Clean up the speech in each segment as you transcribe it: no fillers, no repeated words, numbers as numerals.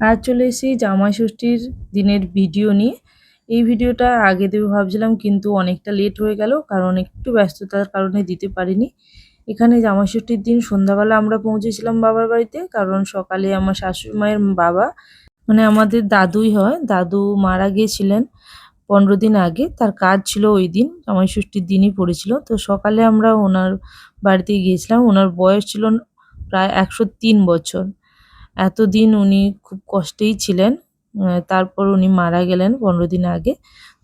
আজ চলে এসেছি জামাই ষষ্ঠীর দিনের ভিডিও নিয়ে। এই ভিডিওটা আগে দেবো ভাবছিলাম, কিন্তু অনেকটা লেট হয়ে গেল, কারণ একটু ব্যস্ততার কারণে দিতে পারিনি। এখানে জামাই ষষ্ঠীর দিন সন্ধ্যাবেলা আমরা পৌঁছেছিলাম বাবার বাড়িতে, কারণ সকালে আমার শাশুড়ি মায়ের বাবা, মানে আমাদের দাদুই হয়, দাদু মারা গিয়েছিলেন 15 দিন আগে। তার কাজ ছিল ওই দিন, জামাই ষষ্ঠীর দিনই পড়েছিল। তো সকালে আমরা ওনার বাড়িতে গিয়েছিলাম। ওনার বয়স ছিল প্রায় 103 বছর। এতদিন উনি খুব কষ্টেই ছিলেন। তারপর উনি মারা গেলেন 15 দিন আগে।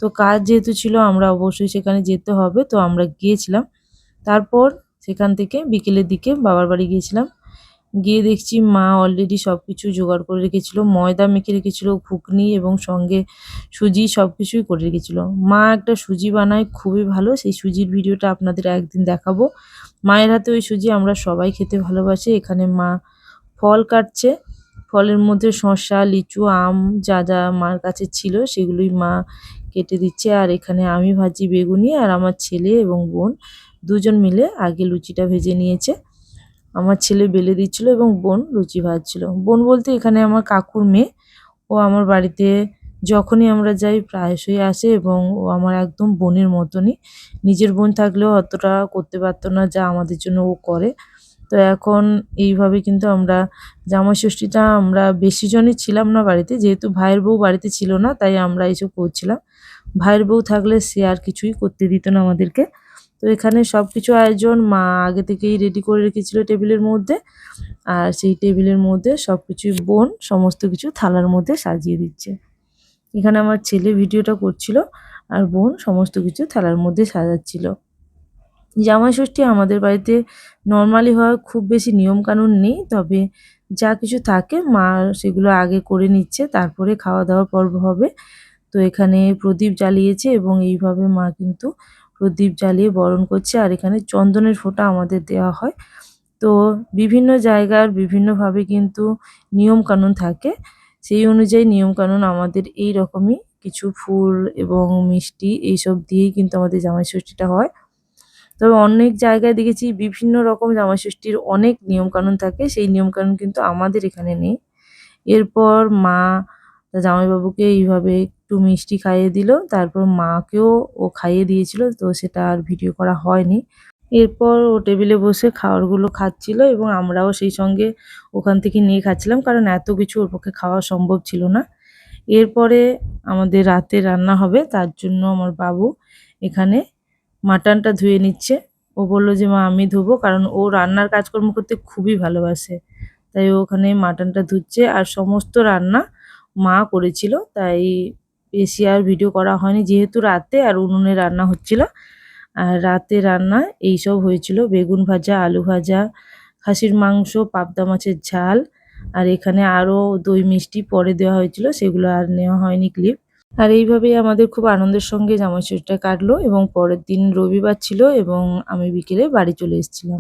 তো কাজ যেহেতু ছিল আমরা অবশ্যই সেখানে যেতে হবে। তো আমরা গিয়েছিলাম। তারপর সেখান থেকে বিকেলের দিকে বাবার বাড়ি গিয়েছিলাম। গিয়ে দেখছি মা অলরেডি সবকিছু জোগাড় করে রেখেছিল। ময়দা মেখে রেখেছিল, ঘুগনি এবং সঙ্গে সুজি সবকিছুই করে রেখেছিল। মা একটা সুজি বানায় খুবই ভালো। সেই সুজির ভিডিওটা আপনাদের একদিন দেখাবো। মায়ের হাতে ওই সুজি আমরা সবাই খেতে ভালোবাসি। এখানে মা ফল কাটছে। ফলের মধ্যে শসা, লিচু, আম যা যা মার কাছে ছিল সেগুলোই মা কেটে দিচ্ছে। আর এখানে আমি ভাজি বেগুনি, আর আমার ছেলে এবং বোন দুজন মিলে আগে লুচিটা ভেজে নিয়েছে। আমার ছেলে বেলে দিচ্ছিল এবং বোন লুচি ভাজছিল। বোন বলতে এখানে আমার কাকুর মেয়ে। ও আমার বাড়িতে যখনই আমরা যাই প্রায়শই আসে, এবং ও আমার একদম বোনের মতনই। নিজের বোন থাকলেও অতটা করতে পারতো না যা আমাদের জন্য ও করে। তো এখন এইভাবে কিন্তু আমরা জামাই ষষ্ঠীটা আমরা বেশি জনই ছিলাম না বাড়িতে, যেহেতু ভাইয়ের বউ বাড়িতে ছিল না, তাই আমরা এসব করছিলাম। ভাইয়ের বউ থাকলে সে আর কিছুই করতে দিত না আমাদেরকে। তো এখানে সব কিছু আয়োজন মা আগে থেকেই রেডি করে রেখেছিল টেবিলের মধ্যে। আর সেই টেবিলের মধ্যে সব কিছুই বোন সমস্ত কিছু থালার মধ্যে সাজিয়ে দিচ্ছে। এখানে আমার ছেলে ভিডিওটা করছিল, আর বোন সমস্ত কিছু থালার মধ্যে সাজাচ্ছিল। জামাই ষষ্ঠী আমাদের বাড়িতে নর্মালি হয়, খুব বেশি নিয়মকানুন নেই। তবে যা কিছু থাকে মা সেগুলো আগে করে নিচ্ছে, তারপরে খাওয়া দাওয়ার পর্ব হবে। তো এখানে প্রদীপ জ্বালিয়েছে এবং এইভাবে মা কিন্তু প্রদীপ জ্বালিয়ে বরণ করছে। আর এখানে চন্দনের ফোঁটা আমাদের দেওয়া হয়। তো বিভিন্ন জায়গার বিভিন্নভাবে কিন্তু নিয়মকানুন থাকে। সেই অনুযায়ী নিয়মকানুন আমাদের এই রকমই কিছু ফুল এবং মিষ্টি এইসব দিয়েই কিন্তু আমাদের জামাই ষষ্ঠীটা হয়। তবে অনেক জায়গায় দেখেছি বিভিন্ন রকম জামাই ষষ্ঠীর অনেক নিয়মকানুন থাকে, সেই নিয়মকানুন কিন্তু আমাদের এখানে নেই। এরপর মা তার জামাইবাবুকে এইভাবে একটু মিষ্টি খাইয়ে দিল, তারপর মাকেও ও খাইয়ে দিয়েছিল, তো সেটা আর ভিডিও করা হয়নি। এরপর ও টেবিলে বসে খাবারগুলো খাচ্ছিল এবং আমরাও সেই সঙ্গে ওখান থেকে নিয়ে খাচ্ছিলাম, কারণ এত কিছু ওর পক্ষে খাওয়া সম্ভব ছিল না। এরপরে আমাদের রাতে রান্না হবে, তার জন্য আমার বাবু এখানে মাটনটা ধুয়ে নিচ্ছে। ও বলল যে মা আমি ধোবো, কারণ ও রান্নার কাজকর্ম করতে খুবই ভালোবাসে। তাই ও ওখানে মাটনটা ধুচ্ছে। আর সমস্ত রান্না মা করেছিল, তাই বেশি আর ভিডিও করা হয়নি, যেহেতু রাতে আর উনুনে রান্না হচ্ছিল। আর রাতে রান্না এইসব হয়েছিল: বেগুন ভাজা, আলু ভাজা, খাসির মাংস, পাবদা মাছের ঝাল। আর এখানে আরও দই মিষ্টি পরে দেওয়া হয়েছিল, সেগুলো আর নেওয়া হয়নি ক্লিপ। আর এইভাবেই আমাদের খুব আনন্দের সঙ্গে জামাই ষষ্ঠীটা কাটলো, এবং পরের দিন রবিবার ছিল এবং আমি বিকেলে বাড়ি চলে এসেছিলাম।